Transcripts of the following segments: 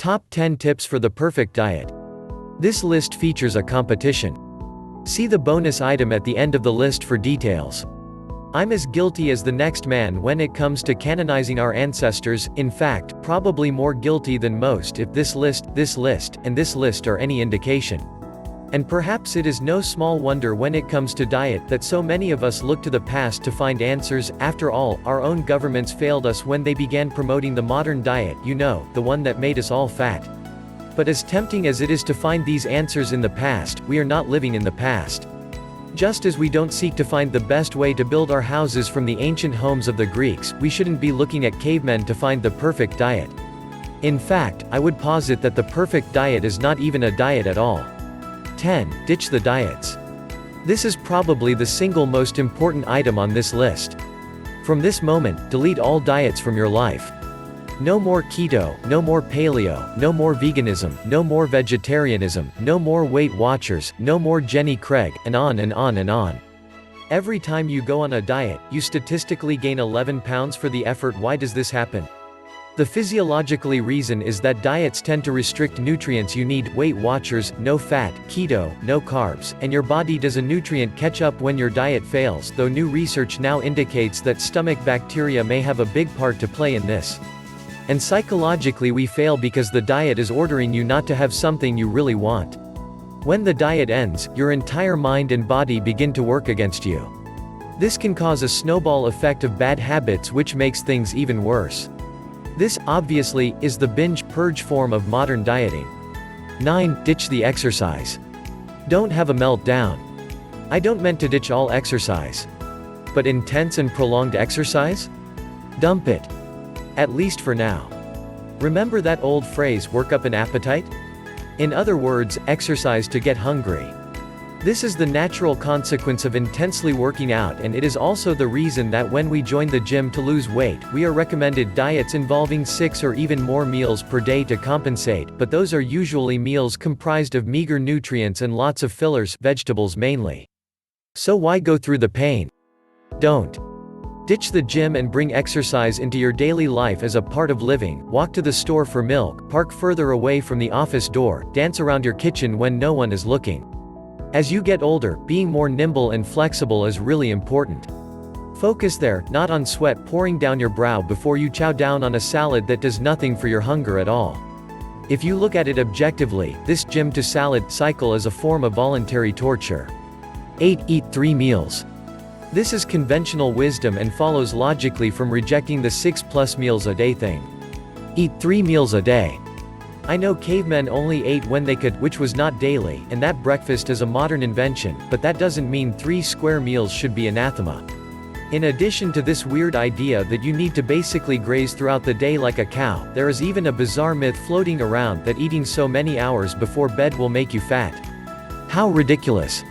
Top 10 Tips for the Perfect Diet. This list features a competition. See the bonus item at the end of the list for details. I'm as guilty as the next man when it comes to canonizing our ancestors, in fact, probably more guilty than most if this list, and this list are any indication. And perhaps it is no small wonder when it comes to diet that so many of us look to the past to find answers. After all, our own governments failed us when they began promoting the modern diet, the one that made us all fat. But as tempting as it is to find these answers in the past, we are not living in the past. Just as we don't seek to find the best way to build our houses from the ancient homes of the Greeks, we shouldn't be looking at cavemen to find the perfect diet. In fact, I would posit that the perfect diet is not even a diet at all. 10. Ditch the diets. This is probably the single most important item on this list. From this moment, delete all diets from your life. No more keto, no more paleo, no more veganism, no more vegetarianism, no more Weight Watchers, no more Jenny Craig, and on and on and on. Every time you go on a diet, you statistically gain 11 pounds for the effort. Why does this happen? The physiologically reason is that diets tend to restrict nutrients you need. Weight Watchers, no fat, keto, no carbs, and your body does a nutrient catch up when your diet fails, though new research now indicates that stomach bacteria may have a big part to play in this. And psychologically we fail because the diet is ordering you not to have something you really want. When the diet ends, your entire mind and body begin to work against you. This can cause a snowball effect of bad habits which makes things even worse. This, obviously, is the binge-purge form of modern dieting. 9. Ditch the exercise. Don't have a meltdown. I don't mean to ditch all exercise. But intense and prolonged exercise? Dump it. At least for now. Remember that old phrase, work up an appetite? In other words, exercise to get hungry. This is the natural consequence of intensely working out, and it is also the reason that when we join the gym to lose weight, we are recommended diets involving 6 or even more meals per day to compensate, but those are usually meals comprised of meager nutrients and lots of fillers, vegetables mainly. So why go through the pain? Don't. Ditch the gym and bring exercise into your daily life as a part of living. Walk to the store for milk, park further away from the office door, dance around your kitchen when no one is looking. As you get older, being more nimble and flexible is really important. Focus there, not on sweat pouring down your brow before you chow down on a salad that does nothing for your hunger at all. If you look at it objectively, this gym to salad cycle is a form of voluntary torture. 8. Eat 3 meals. This is conventional wisdom and follows logically from rejecting the 6+ meals a day thing. Eat 3 meals a day. I know cavemen only ate when they could, which was not daily, and that breakfast is a modern invention, but that doesn't mean 3 square meals should be anathema. In addition to this weird idea that you need to basically graze throughout the day like a cow, there is even a bizarre myth floating around that eating so many hours before bed will make you fat. How ridiculous.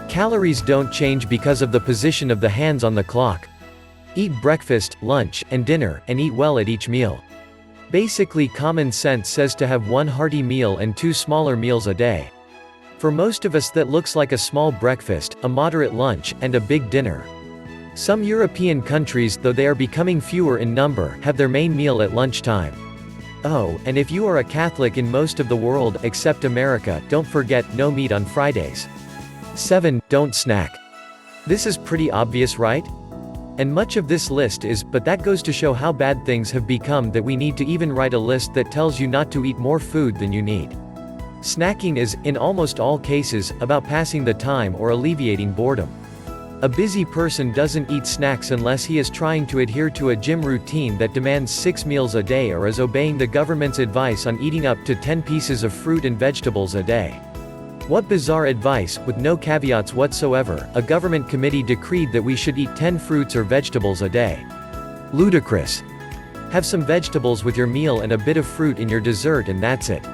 Calories don't change because of the position of the hands on the clock. Eat breakfast, lunch, and dinner, and eat well at each meal. Basically, common sense says to have 1 hearty meal and 2 smaller meals a day. For most of us that looks like a small breakfast, a moderate lunch, and a big dinner. Some European countries, though they are becoming fewer in number, have their main meal at lunchtime. Oh, and if you are a Catholic in most of the world, except America, don't forget, no meat on Fridays. 7. Don't snack. This is pretty obvious, right? And much of this list is, but that goes to show how bad things have become that we need to even write a list that tells you not to eat more food than you need. Snacking is, in almost all cases, about passing the time or alleviating boredom. A busy person doesn't eat snacks unless he is trying to adhere to a gym routine that demands 6 meals a day or is obeying the government's advice on eating up to 10 pieces of fruit and vegetables a day. What bizarre advice, with no caveats whatsoever. A government committee decreed that we should eat 10 fruits or vegetables a day. Ludicrous. Have some vegetables with your meal and a bit of fruit in your dessert and that's it.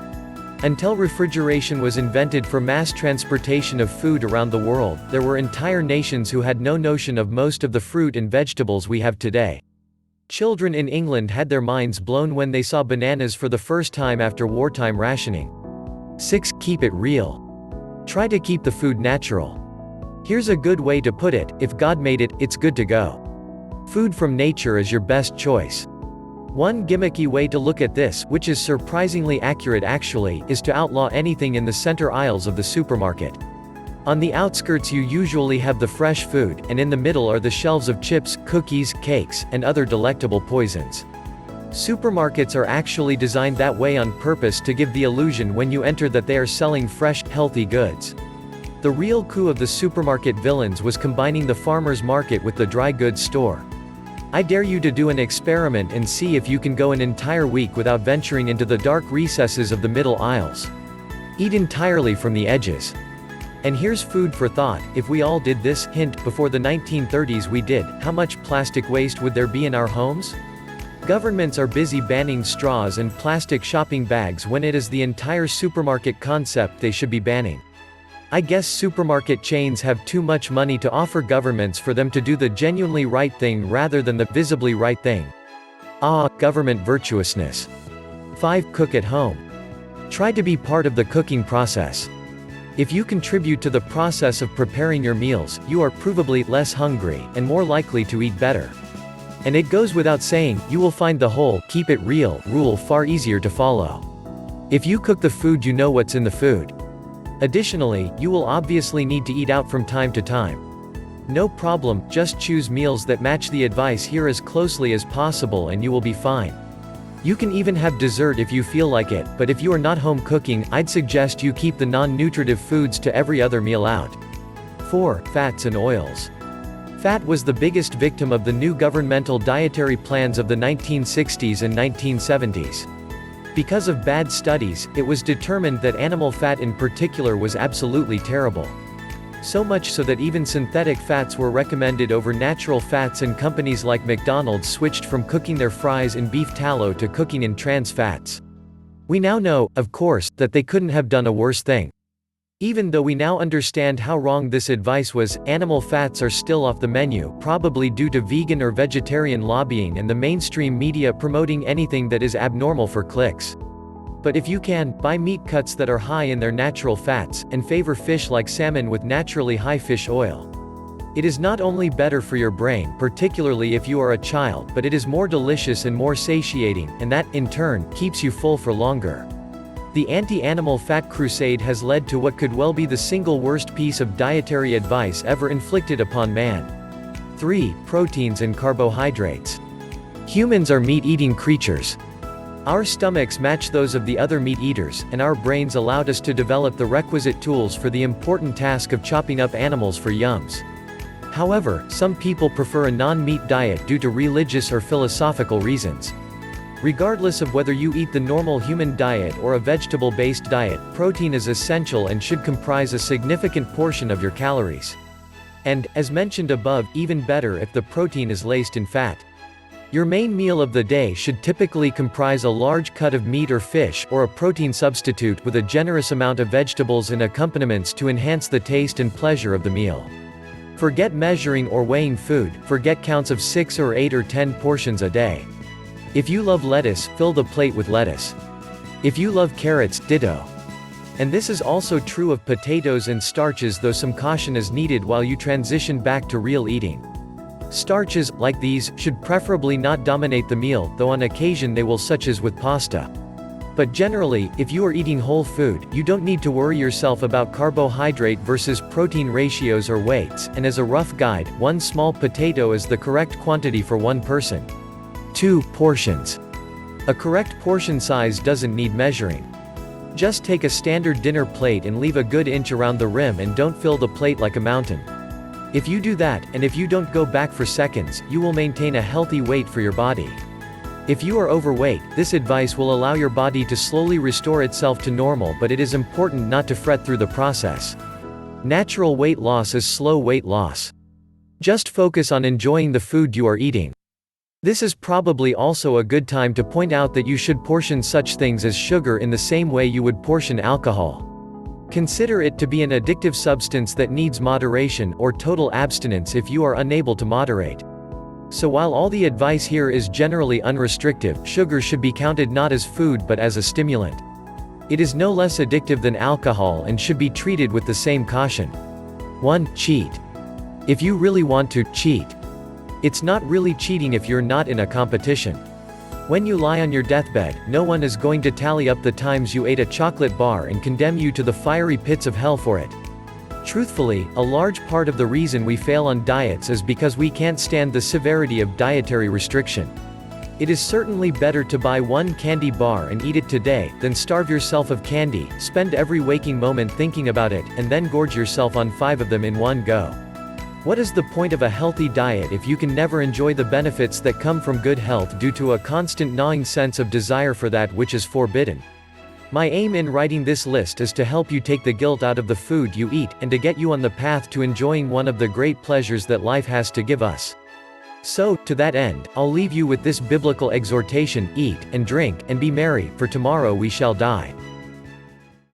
Until refrigeration was invented for mass transportation of food around the world, there were entire nations who had no notion of most of the fruit and vegetables we have today. Children in England had their minds blown when they saw bananas for the first time after wartime rationing. 6. Keep it real. Try to keep the food natural. Here's a good way to put it: if God made it, it's good to go. Food from nature is your best choice. One gimmicky way to look at this, which is surprisingly accurate actually, is to outlaw anything in the center aisles of the supermarket. On the outskirts you usually have the fresh food, and in the middle are the shelves of chips, cookies, cakes, and other delectable poisons. Supermarkets are actually designed that way on purpose to give the illusion when you enter that they are selling fresh, healthy goods. The real coup of the supermarket villains was combining the farmer's market with the dry goods store. I dare you to do an experiment and see if you can go an entire week without venturing into the dark recesses of the middle aisles. Eat entirely from the edges. And here's food for thought: if we all did this, hint, before the 1930s we did, how much plastic waste would there be in our homes? Governments are busy banning straws and plastic shopping bags when it is the entire supermarket concept they should be banning. I guess supermarket chains have too much money to offer governments for them to do the genuinely right thing rather than the visibly right thing. Ah, government virtuousness. 5. Cook at home. Try to be part of the cooking process. If you contribute to the process of preparing your meals, you are provably less hungry, and more likely to eat better. And it goes without saying, you will find the whole, keep it real, rule far easier to follow. If you cook the food, you know what's in the food. Additionally, you will obviously need to eat out from time to time. No problem, just choose meals that match the advice here as closely as possible and you will be fine. You can even have dessert if you feel like it, but if you are not home cooking, I'd suggest you keep the non-nutritive foods to every other meal out. 4. Fats and oils. Fat was the biggest victim of the new governmental dietary plans of the 1960s and 1970s. Because of bad studies, it was determined that animal fat in particular was absolutely terrible. So much so that even synthetic fats were recommended over natural fats, and companies like McDonald's switched from cooking their fries in beef tallow to cooking in trans fats. We now know, of course, that they couldn't have done a worse thing. Even though we now understand how wrong this advice was, animal fats are still off the menu, probably due to vegan or vegetarian lobbying and the mainstream media promoting anything that is abnormal for clicks. But if you can, buy meat cuts that are high in their natural fats, and favor fish like salmon with naturally high fish oil. It is not only better for your brain, particularly if you are a child, but it is more delicious and more satiating, and that, in turn, keeps you full for longer. The anti-animal fat crusade has led to what could well be the single worst piece of dietary advice ever inflicted upon man. 3. Proteins and carbohydrates. Humans are meat-eating creatures. Our stomachs match those of the other meat eaters, and our brains allowed us to develop the requisite tools for the important task of chopping up animals for yums. However, some people prefer a non-meat diet due to religious or philosophical reasons. Regardless of whether you eat the normal human diet or a vegetable-based diet, protein is essential and should comprise a significant portion of your calories. And, as mentioned above, even better if the protein is laced in fat. Your main meal of the day should typically comprise a large cut of meat or fish, or a protein substitute with a generous amount of vegetables and accompaniments to enhance the taste and pleasure of the meal. Forget measuring or weighing food, forget counts of 6 or 8 or 10 portions a day. If you love lettuce, fill the plate with lettuce. If you love carrots, ditto. And this is also true of potatoes and starches, though some caution is needed while you transition back to real eating. Starches, like these, should preferably not dominate the meal, though on occasion they will, such as with pasta. But generally, if you are eating whole food, you don't need to worry yourself about carbohydrate versus protein ratios or weights, and as a rough guide, 1 small potato is the correct quantity for 1 person. 2. Portions. A correct portion size doesn't need measuring. Just take a standard dinner plate and leave a good inch around the rim, and don't fill the plate like a mountain. If you do that, and if you don't go back for seconds, you will maintain a healthy weight for your body. If you are overweight, this advice will allow your body to slowly restore itself to normal, but it is important not to fret through the process. Natural weight loss is slow weight loss. Just focus on enjoying the food you are eating. This is probably also a good time to point out that you should portion such things as sugar in the same way you would portion alcohol. Consider it to be an addictive substance that needs moderation, or total abstinence if you are unable to moderate. So while all the advice here is generally unrestrictive, sugar should be counted not as food but as a stimulant. It is no less addictive than alcohol and should be treated with the same caution. 1. Cheat. If you really want to, cheat. It's not really cheating if you're not in a competition. When you lie on your deathbed, no one is going to tally up the times you ate a chocolate bar and condemn you to the fiery pits of hell for it. Truthfully, a large part of the reason we fail on diets is because we can't stand the severity of dietary restriction. It is certainly better to buy one candy bar and eat it today, than starve yourself of candy, spend every waking moment thinking about it, and then gorge yourself on 5 of them in one go. What is the point of a healthy diet if you can never enjoy the benefits that come from good health due to a constant gnawing sense of desire for that which is forbidden? My aim in writing this list is to help you take the guilt out of the food you eat, and to get you on the path to enjoying one of the great pleasures that life has to give us. So, to that end, I'll leave you with this biblical exhortation: eat, and drink, and be merry, for tomorrow we shall die.